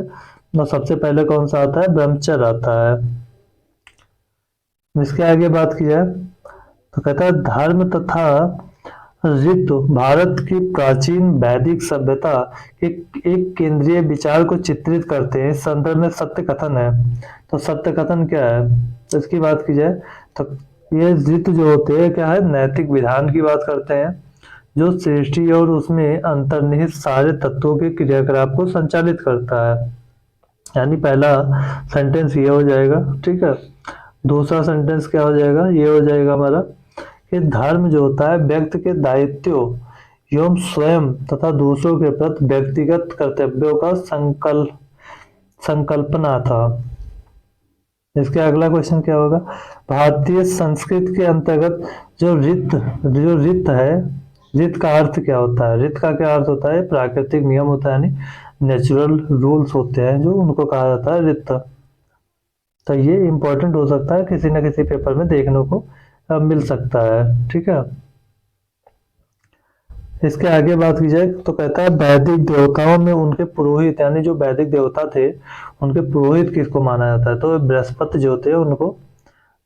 और सबसे पहले कौन सा आता है? ब्रह्मचर्य आता है। इसके आगे बात की जाए तो कहता है धर्म तथा ऋतु भारत की प्राचीन वैदिक सभ्यता के एक केंद्रीय विचार को चित्रित करते हैं। इस संदर्भ में सत्य कथन है। तो सत्य कथन क्या है? तो इसकी बात की जाए तो ये ऋतु जो होते हैं क्या है? नैतिक विधान की बात करते हैं, जो सृष्टि और उसमें अंतर्निहित सारे तत्वों के क्रियाकलाप को संचालित करता है। यानी पहला सेंटेंस ये हो जाएगा। ठीक है, दूसरा सेंटेंस क्या हो जाएगा? ये हो जाएगा हमारा कि धर्म जो होता है व्यक्ति के दायित्व एवं स्वयं तथा दूसरों के प्रति व्यक्तिगत कर्तव्यों का संकल्पना था। इसके अगला क्वेश्चन क्या होगा? भारतीय संस्कृत के अंतर्गत जो रित है, रित का अर्थ क्या होता है? रित का क्या अर्थ होता है? प्राकृतिक नियम होता है, यानी नेचुरल रूल्स होते हैं जो उनको कहा जाता है रित। तो ये इंपॉर्टेंट हो सकता है, किसी न किसी पेपर में देखने को मिल सकता है। ठीक है, इसके आगे बात की जाए तो कहता है वैदिक देवताओं में उनके पुरोहित, यानी जो वैदिक देवता थे उनके पुरोहित किसको माना जाता है? तो बृहस्पति जो थे उनको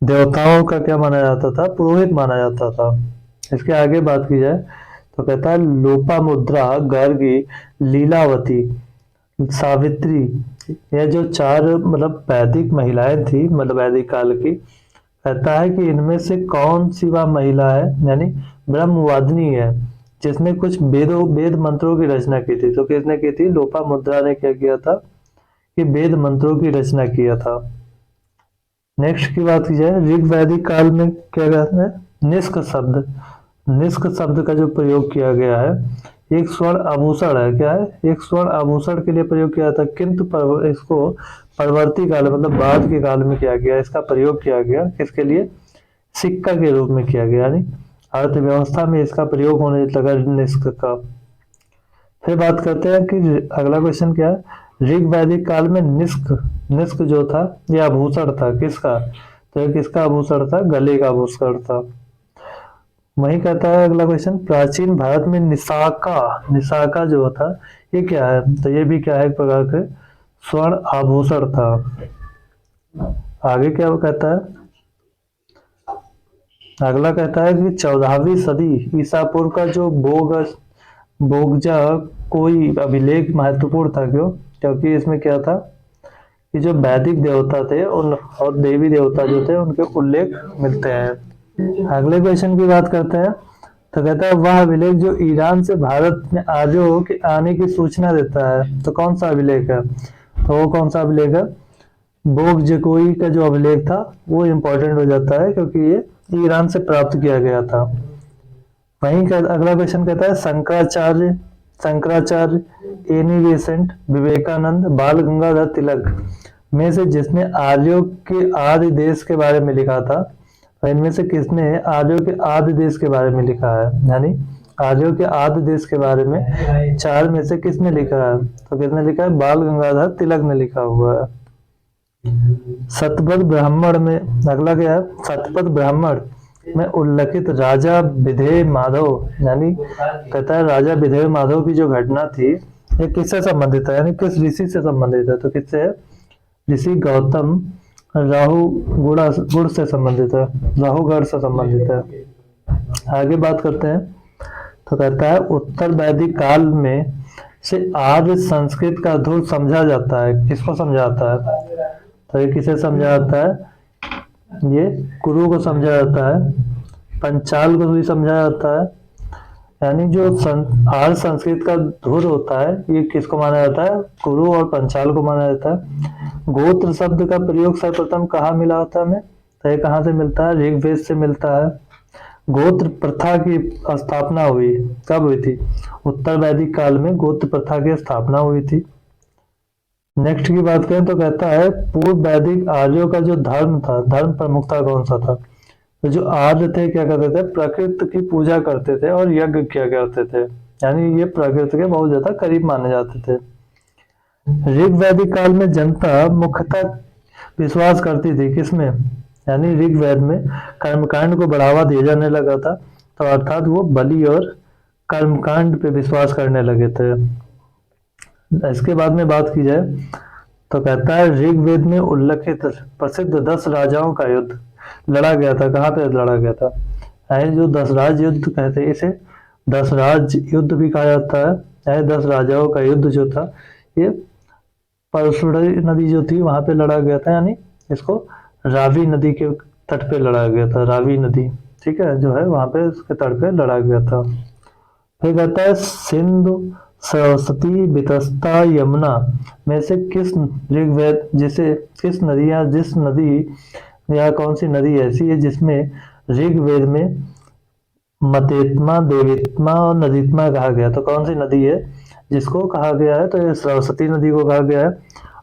देवताओं का क्या माना जाता था? पुरोहित माना जाता था। इसके आगे बात की जाए तो कहता है लोपामुद्रा, गर्गी, लीलावती, सावित्री, यह जो चार मतलब वैदिक महिलाएं थी, मतलब वैदिक काल की, कहता है कि इनमें से कौन सी वह महिला है, यानी ब्रह्मवादिनी है, जिसने कुछ वेद मंत्रों की रचना की थी। तो किसने की थी? लोपामुद्रा ने क्या किया था कि वेद मंत्रों की रचना किया था। नेक्स्ट की बात की जाए ऋग वैदिक काल में क्या कहते हैं? निष्क शब्द का जो प्रयोग किया गया है, एक स्वर्ण आभूषण है। क्या है? एक स्वर्ण आभूषण के लिए प्रयोग किया था, किंतु इसको परवर्ती काल मतलब बाद के काल में किया गया, इसका प्रयोग किया गया किसके लिए? सिक्का के रूप में किया गया, यानी अर्थव्यवस्था में इसका प्रयोग होने लगा निष्क का। फिर बात करते हैं कि अगला क्वेश्चन क्या है? ऋग वैदिक काल में निष्क निष्क जो था यह आभूषण था किसका? तो ये किसका आभूषण था? गले का आभूषण था। वही कहता है अगला क्वेश्चन, प्राचीन भारत में निशाका जो था ये क्या है? तो ये भी क्या है? एक प्रकार के स्वर्ण आभूषण था। आगे क्या कहता है? अगला कहता है कि 14वीं सदी ईसा पूर्व का जो बोगजा कोई अभिलेख महत्वपूर्ण था। क्यों? क्योंकि इसमें क्या था कि जो वैदिक देवता थे उन और देवी देवता जो थे उनके उल्लेख मिलते हैं। अगले क्वेश्चन की बात करते हैं तो कहता है वह अभिलेख जो ईरान से भारत में आर्यों के आने की सूचना देता है। तो कौन सा अभिलेख है? तो वो कौन सा अभिलेख है? बोगजकोई का जो अभिलेख था वो इम्पोर्टेंट हो जाता है, क्योंकि ये ईरान से प्राप्त किया गया था। वहीं अगला क्वेश्चन कहता है शंकराचार्य, एनी बेसेंट, विवेकानंद, बाल गंगाधर तिलक में से जिसने आर्यों के आदि देश के बारे में लिखा था, इनमें से किसने आर्यों के आदि देश के बारे में लिखा है? यानी आर्यों के आदि देश के बारे में चार में से किसने लिखा है? तो किसने लिखा है? बाल गंगाधर तिलक ने लिखा हुआ है। शतपथ ब्राह्मण में अगला क्या है, शतपथ ब्राह्मण में उल्लेखित राजा विधेय माधव, यानी कहता है राजा विधेय माधव की जो घटना थी ये किससे संबंधित है, यानी किस ऋषि से संबंधित है, तो किससे है, ऋषि गौतम राहु गुण से संबंधित है, राहुगढ़ से संबंधित है। आगे बात करते हैं, तो कहता है उत्तर वैदिक काल में से आर्य संस्कृत का धूल समझा जाता है, किसको समझा जाता है, तो ये किसे समझा जाता है, ये कुरु को समझा जाता है, पंचाल को भी समझा जाता है, यानी जो आर्य संस्कृत का धुर होता है ये किसको माना जाता है, कुरु और पंचाल को माना जाता है। गोत्र शब्द का प्रयोग सर्वप्रथम कहाँ मिला होता है हमें, तो ये कहाँ से मिलता है, ऋग्वेद से मिलता है। गोत्र प्रथा की स्थापना हुई, कब हुई थी, उत्तर वैदिक काल में गोत्र प्रथा की स्थापना हुई थी। नेक्स्ट की बात करें तो कहता है पूर्व वैदिक आर्यों का जो धर्म था, धर्म प्रमुख था कौन सा था, तो जो आर्य थे क्या करते थे, प्रकृति की पूजा करते थे और यज्ञ किया करते थे, यानी ये प्रकृति के बहुत ज्यादा करीब माने जाते थे। ऋग वैदिक काल में जनता मुख्यतः विश्वास करती थी किसमें, यानी ऋग्वेद में कर्मकांड को बढ़ावा दिया जाने लगा था, तो अर्थात वो बलि और कर्मकांड पे विश्वास करने लगे थे। इसके बाद में बात की जाए तो कहता है ऋग्वेद में उल्लेखित प्रसिद्ध 10 राजाओं का युद्ध लड़ा गया था, कहाँ पे लड़ा गया था, यानी जो 10 राज युद्ध कहते हैं, इसे 10 राज युद्ध भी कहा जाता है, यानी 10 राजाओं का युद्ध जो था ये परशुराई नदी जो थी वहां पे लड़ा गया था, यानी इसको रावी नदी के तट पे लड़ा गया था, रावी नदी, ठीक है, जो है वहां पे उसके तट पे लड़ा गया था। फिर कहता है सिंधु सरस्वती वितस्ता यमुना में से किस ऋग्वेद जिसे किस नदी या जिस नदी या कौन सी नदी ऐसी है जिसमें ऋग्वेद में मतेत्मा देवित्मा और नदीत्मा कहा गया, तो कौन सी नदी है जिसको कहा गया है, तो ये सरस्वती नदी को कहा गया है।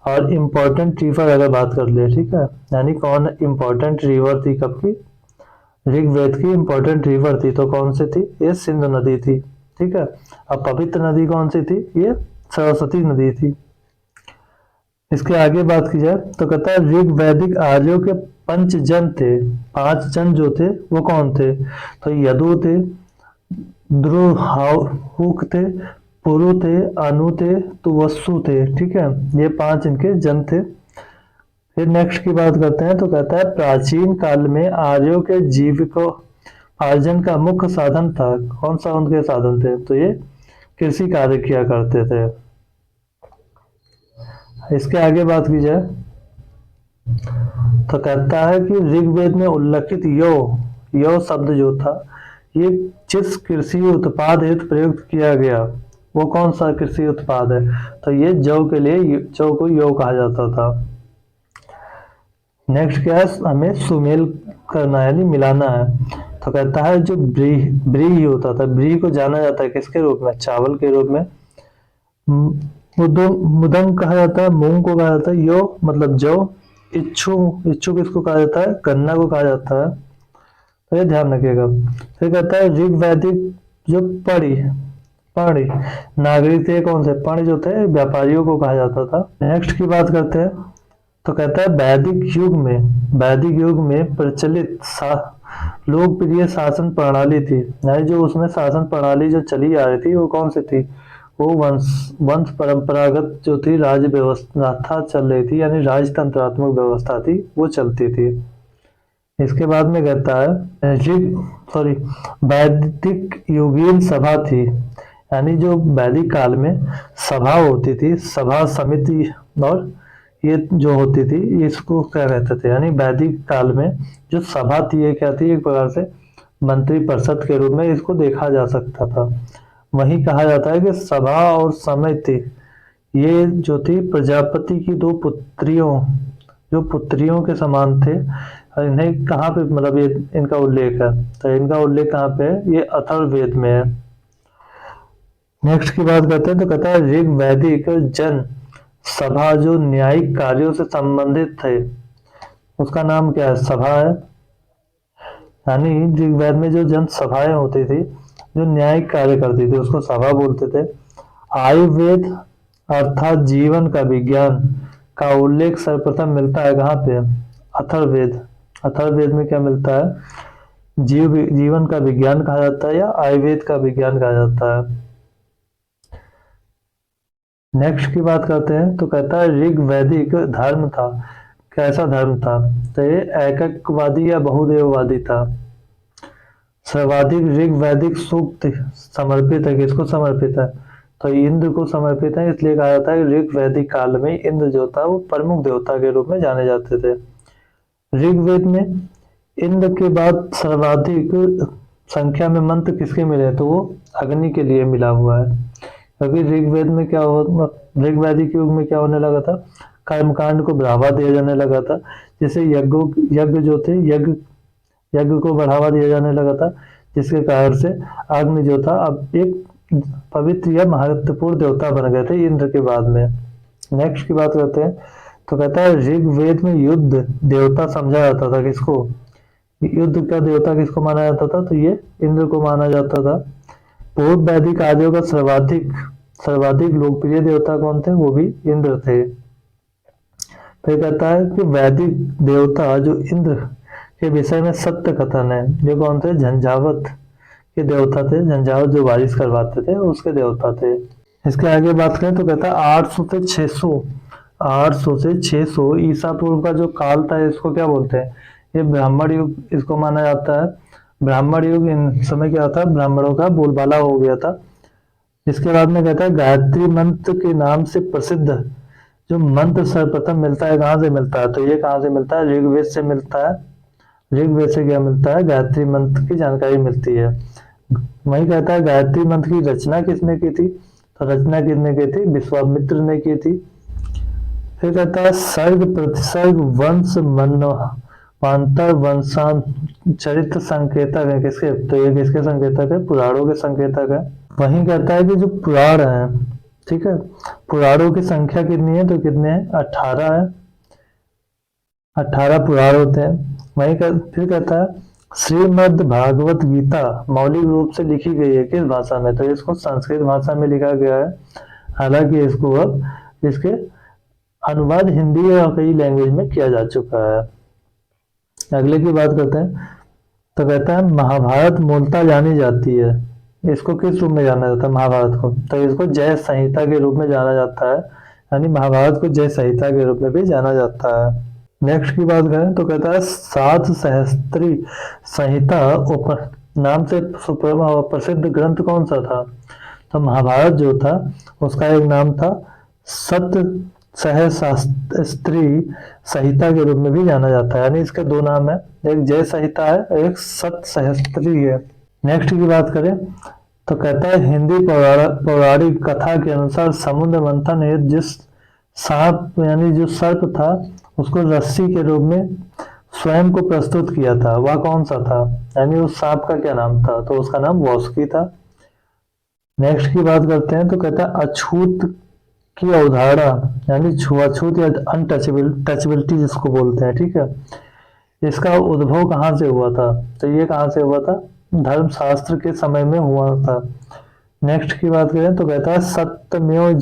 और इम्पोर्टेंट रिवर अगर बात कर ले, ठीक है, यानी कौन इम्पोर्टेंट रिवर थी कब की, ऋग्वेद की इम्पोर्टेंट रिवर थी, तो कौन सी थी, ये सिंधु नदी थी, ठीक है। अब पवित्र नदी कौन सी थी, ये सरस्वती नदी थी। इसके आगे बात की जाए तो कहता है ऋग वैदिक आर्यों के 5 जन थे, 5 जन जो थे वो कौन थे, तो यदु थे, द्रुहुक थे, पुरु थे, अनु थे, तुवस्सु थे, ठीक है, ये 5 इनके जन थे। फिर नेक्स्ट की बात करते हैं तो कहता है प्राचीन काल में आर्यों के जीविकोपार्जन का मुख्य साधन था, कौन सा उनके साधन थे, तो ये कृषि कार्य किया करते थे। इसके आगे बात की जाए तो कहता है कि ऋग्वेद में उल्लेखित यो शब्द जो था ये जिस कृषि उत्पाद हेतु प्रयुक्त किया गया वो कौन सा कृषि उत्पाद है, तो ये जौ के लिए जौ को यो कहा जाता था। नेक्स्ट क्या है, हमें सुमेल करना है यानी मिलाना है, तो कहता है जो ब्रीही होता था, ब्रीही को जाना जाता है किसके रूप में, चावल के रूप में, मुदंग कहा जाता है, मूंग को कहा जाता है, यो मतलब जौ, इच्छु किसको कहा जाता है, गन्ना को कहा जाता है, तो ये ध्यान रखिएगा। फिर कहता है ऋग वैदिक जो पढ़ी नागरिक थे कौन से, पढ़ जो थे व्यापारियों को कहा जाता था। नेक्स्ट की बात करते हैं तो कहता है वैदिक युग में प्रचलित लोकप्रिय शासन प्रणाली थी, यानी जो उसमें शासन प्रणाली जो चली आ रही थी वो कौन सी थी, वो वंश परंपरागत जो थी राज्य व्यवस्था चल रही थी, यानी राजतंत्रात्मक व्यवस्था थी वो चलती थी। इसके बाद में कहता है वैदिक युगीन सभा थी, यानी जो वैदिक काल में सभा होती थी, सभा समिति और ये जो होती थी इसको क्या कहते थे, यानी वैदिक काल में जो सभा थी ये क्या थी, एक प्रकार से मंत्री परिषद के रूप में इसको देखा जा सकता था। वही कहा जाता है कि सभा और समिति ये जो थी प्रजापति की 2 पुत्रियों के समान थे, इन्हें कहाँ पे मतलब ये इनका उल्लेख है, तो इनका उल्लेख कहाँ पे है, ये अथर्ववेद में है। नेक्स्ट की बात करते हैं तो कहता है ऋग वैदिक जन सभा जो न्यायिक कार्यों से संबंधित थे उसका नाम क्या है, सभा है, यानी ऋग्वेद में जो जन सभाएं होती थी जो न्यायिक कार्य करती थी उसको सभा बोलते थे। आयुर्वेद अर्थात जीवन का विज्ञान का उल्लेख सर्वप्रथम मिलता है कहाँ पे? अथर्ववेद। अथर्ववेद में क्या मिलता है? जीवन का विज्ञान कहा जाता है या आयुर्वेद का विज्ञान कहा जाता है। नेक्स्ट की बात करते हैं तो कहता है ऋग वैदिक धर्म था। कैसा धर्म था? तो ये एककवादी या बहुदेववादी था। सर्वाधिक ऋग वैदिक सूक्त समर्पित है। किसको समर्पित है? तो इंद्र को समर्पित है, इसलिए कहा जाता है कि ऋग वैदिक काल में इंद्र जो था वो प्रमुख देवता के रूप में जाने जाते थे। ऋग्वेद में इंद्र के बाद सर्वाधिक संख्या में मंत्र किसके मिले? तो वो अग्नि के लिए मिला हुआ है, क्योंकि ऋग्वेद में क्या हो ऋग वैदिक युग में क्या होने लगा था? कर्मकांड को बढ़ावा दिया जाने लगा था, जिससे यज्ञ जो थे यज्ञ को बढ़ावा दिया जाने लगा था, जिसके कारण से अग्नि जो था अब एक पवित्र या महत्वपूर्ण देवता बन गए थे इंद्र के बाद में। नेक्स्ट की बात करते हैं तो कहता है ऋग्वेद में युद्ध देवता समझा जाता था। किसको? युद्ध का देवता किसको माना जाता था? तो ये इंद्र को माना जाता था। पूर्व वैदिक आर्यों का सर्वाधिक लोकप्रिय देवता कौन थे? वो भी इंद्र थे। फिर कहता है कि वैदिक देवता जो इंद्र के विषय में सत्य कथन है, ये कौन थे? झंझावत के देवता थे। झंझावत जो बारिश करवाते थे उसके देवता थे। इसके आगे बात करें तो कहता है 800 से 600 ईसा पूर्व का जो काल था इसको क्या बोलते हैं? ये ब्राह्मण युग इसको माना जाता है। ब्राह्मण युग इन समय क्या था? ब्राह्मणों का बोलबाला हो गया था। इसके बाद में कहता है गायत्री मंत्र के नाम से प्रसिद्ध जो मंत्र सर्वप्रथम मिलता है, कहाँ से मिलता है? तो ये कहाँ से मिलता है? ऋग्वेद से मिलता है। ऋग्वेद से क्या मिलता है? गायत्री मंत्र की जानकारी मिलती है। वही कहता है गायत्री मंत्र की रचना किसने की थी? तो रचना किसने की थी? विश्वामित्र ने की थी। फिर कहता है सर्ग प्रतिसर्ग वंश मनवांतर वंशांचरित संकेतक है। किसके? तो ये किसके संकेतक है? पुराणों के संकेतक है। वही कहता है कि जो पुराण है, ठीक है, पुराणों की संख्या कितनी है? तो कितने हैं? 18 है। 18 पुराण होते हैं। फिर कहता है श्रीमद् भागवत गीता मौलिक रूप से लिखी गई है किस भाषा में? तो इसको संस्कृत भाषा में लिखा गया है। हालांकि इसको अब इसके अनुवाद हिंदी और कई लैंग्वेज में किया जा चुका है। अगले की बात करते हैं तो कहता है महाभारत मूलतः जानी जाती है। इसको किस रूप में जाना जाता है महाभारत को? तो इसको जय संहिता के रूप में जाना जाता है, यानी महाभारत को जय संहिता के रूप में भी जाना जाता है। नेक्स्ट की बात करें तो कहता है सात सहस्त्री संहिता नाम से प्रसिद्ध ग्रंथ कौन सा था? तो महाभारत जो था उसका एक नाम था सत सहस्त्री संहिता के रूप में भी जाना जाता है, यानी इसके दो नाम है, एक जय संहिता है, एक सत सहस्त्री है। नेक्स्ट की बात करें तो कहता है हिंदी पौराणिक कथा के अनुसार समुद्र मंथन है जिस सांप यानी जो सर्प था उसको रस्सी के रूप में स्वयं को प्रस्तुत किया था, वह कौन सा था? यानी उस सांप का क्या नाम था? तो उसका नाम वासुकी था। नेक्स्ट की बात करते हैं तो कहता है अछूत की अवधारणा यानी छुआछूत या टचबिलिटी जिसको बोलते हैं, ठीक है, इसका उद्भव कहाँ से हुआ था? तो ये कहाँ से हुआ था? धर्मशास्त्र के समय में हुआ था। नेक्स्ट की बात करें तो कहता है सत्यमेव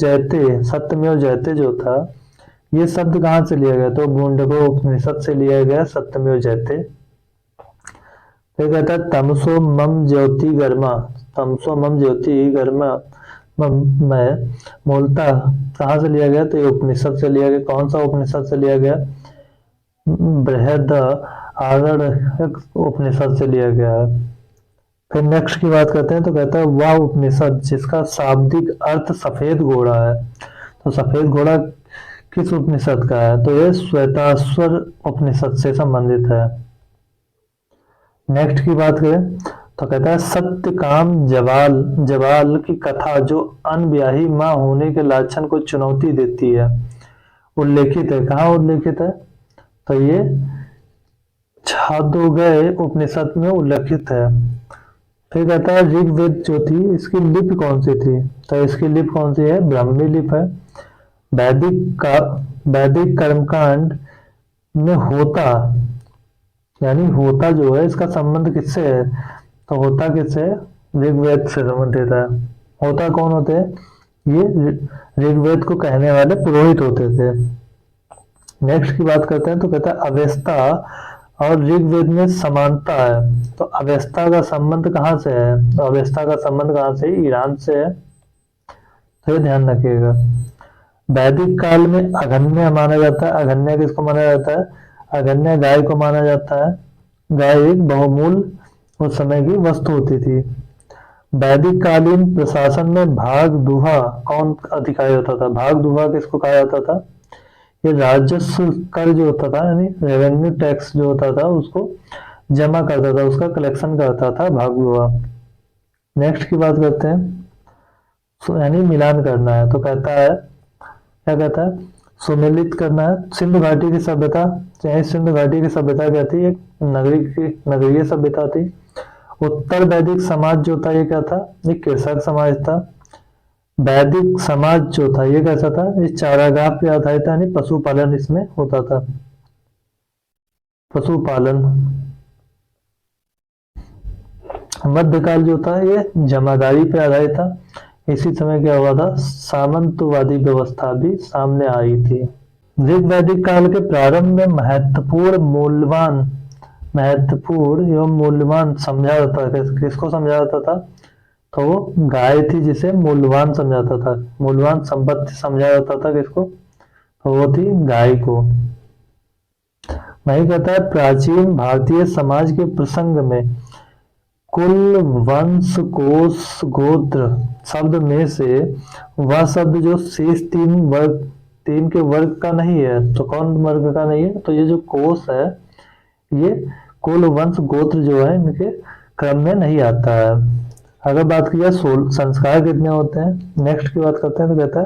जयते जो था ये शब्द कहाँ से लिया गया? तो मुंडको उपनिषद से लिया गया सत्यमेव जयते। फिर कहता है तमसो मम ज्योति गर्मा में मूलतः कहाँ से लिया गया? तो ये उपनिषद से लिया गया। कौन सा उपनिषद से लिया गया? बृहद आरण्यक उपनिषद से लिया गया है। फिर नेक्स्ट की बात करते हैं तो कहता है वह उपनिषद जिसका शाब्दिक अर्थ सफेद घोड़ा है। तो सफेद घोड़ा किस उपनिषद का है? तो ये श्वेताश्वर उपनिषद से संबंधित है। नेक्स्ट की बात करें तो कहता है सत्यकाम जवाल की कथा जो अनब्याही माँ होने के लक्षण को चुनौती देती है उल्लेखित है। कहाँ उल्लेखित है? तो ये छांदोग्य उपनिषद में उल्लेखित है। फिर कहता है ऋग्वेद जो थी इसकी लिपि कौन सी थी? तो इसकी लिपि कौन सी है? ब्राह्मी लिपि है। वैदिक कर्मकांड में होता यानी होता जो है इसका संबंध किससे है? तो होता किससे है? ऋग्वेद से संबंधित है। होता कौन होते हैं? ये ऋग्वेद को कहने वाले पुरोहित होते थे। नेक्स्ट की बात करते हैं तो कहता है अवेस्ता और ऋग्वेद में समानता है। तो अवेस्ता का संबंध कहाँ से है? तो अवेस्ता का संबंध कहाँ से? ईरान से है, तो ये ध्यान रखिएगा। वैदिक काल में अगन्य माना जाता है। अगन्य किसको माना जाता है? अगन्य गाय को माना जाता है। गाय एक बहुमूल्य उस समय की वस्तु होती थी। वैदिक कालीन प्रशासन में भाग दुहा कौन अधिकारी होता था? भाग दुहा किसको कहा जाता था? ये राजस्व कर जो होता था, यानी रेवेन्यू टैक्स जो होता था उसको जमा करता था, उसका कलेक्शन करता था भाग दुहा। नेक्स्ट की बात करते हैं, यानी मिलान करना है। तो कहता है, क्या कहता है? सुमेलित करना है। सिंधु घाटी की सभ्यता, चाहे सिंधु घाटी की सभ्यता क्या थी? एक नगरीय सभ्यता थी। उत्तर वैदिक समाज जो था ये क्या था? ये कृषक समाज था। वैदिक समाज जो था ये कैसा था? ये चारागाह पे आधारित था, यानी पशुपालन इसमें होता था, पशुपालन। मध्यकाल जो था ये जमादारी पे आधारित था। इसी समय क्या हुआ था? सामंतवादी व्यवस्था भी सामने आई थी। ऋग वैदिक काल के प्रारंभ में महत्वपूर्ण एवं मूल्यवान समझा जाता था। किसको समझा जाता था? तो वो गाय थी जिसे मूल्यवान समझाता था, मूल्यवान संपत्ति समझा जाता था। किसको? तो वो थी गाय को। वही कहता है प्राचीन भारतीय समाज के प्रसंग में कुल, वंश, कोश, गोत्र शब्द में से वह शब्द जो शेष तीन के वर्ग का नहीं है। तो कौन वर्ग का नहीं है? तो ये जो कोश है ये कुल, वंश, गोत्र जो है इनके क्रम में नहीं आता है। अगर बात की जाए संस्कार कितने होते हैं, नेक्स्ट की बात करते हैं तो कहता है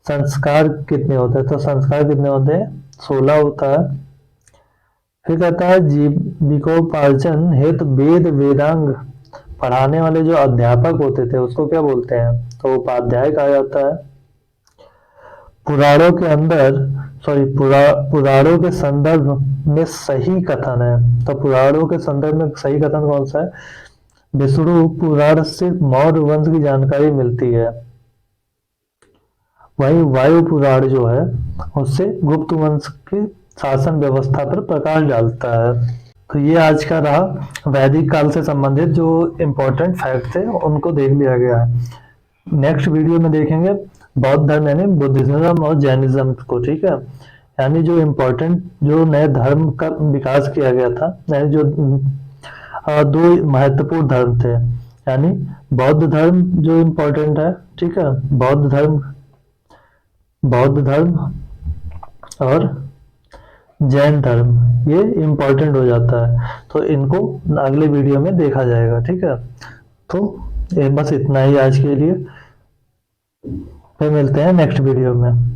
संस्कार कितने होते हैं? तो संस्कार कितने होते हैं? 16 होता है। फिर कहता है जीविकोपार्जन हेतु वेद वेदांग पढ़ाने वाले जो अध्यापक होते थे उसको क्या बोलते हैं? तो उपाध्याय कहा जाता है। पुराणों के अंदर पुराणों के संदर्भ में सही कथन है। तो पुराणों के संदर्भ में सही कथन कौन सा है? विष्णु पुराण से मौर्य वंश की जानकारी मिलती है। वही वायु पुराण जो है उससे गुप्त वंश की शासन व्यवस्था पर प्रकाश डालता है। तो ये आज का रहा वैदिक काल से संबंधित जो इम्पोर्टेंट फैक्ट थे उनको देख लिया गया है। नेक्स्ट वीडियो में देखेंगे बौद्ध धर्म यानी बुद्धिज्म और जैनिज्म को, ठीक है। यानी जो इम्पोर्टेंट जो नए धर्म का विकास किया गया था, यानी जो दो महत्वपूर्ण धर्म थे, यानी बौद्ध धर्म जो इम्पोर्टेंट है, ठीक है। बौद्ध धर्म और जैन धर्म ये इम्पोर्टेंट हो जाता है। तो इनको अगले वीडियो में देखा जाएगा, ठीक है। तो बस इतना ही आज के लिए, फिर मिलते हैं नेक्स्ट वीडियो में।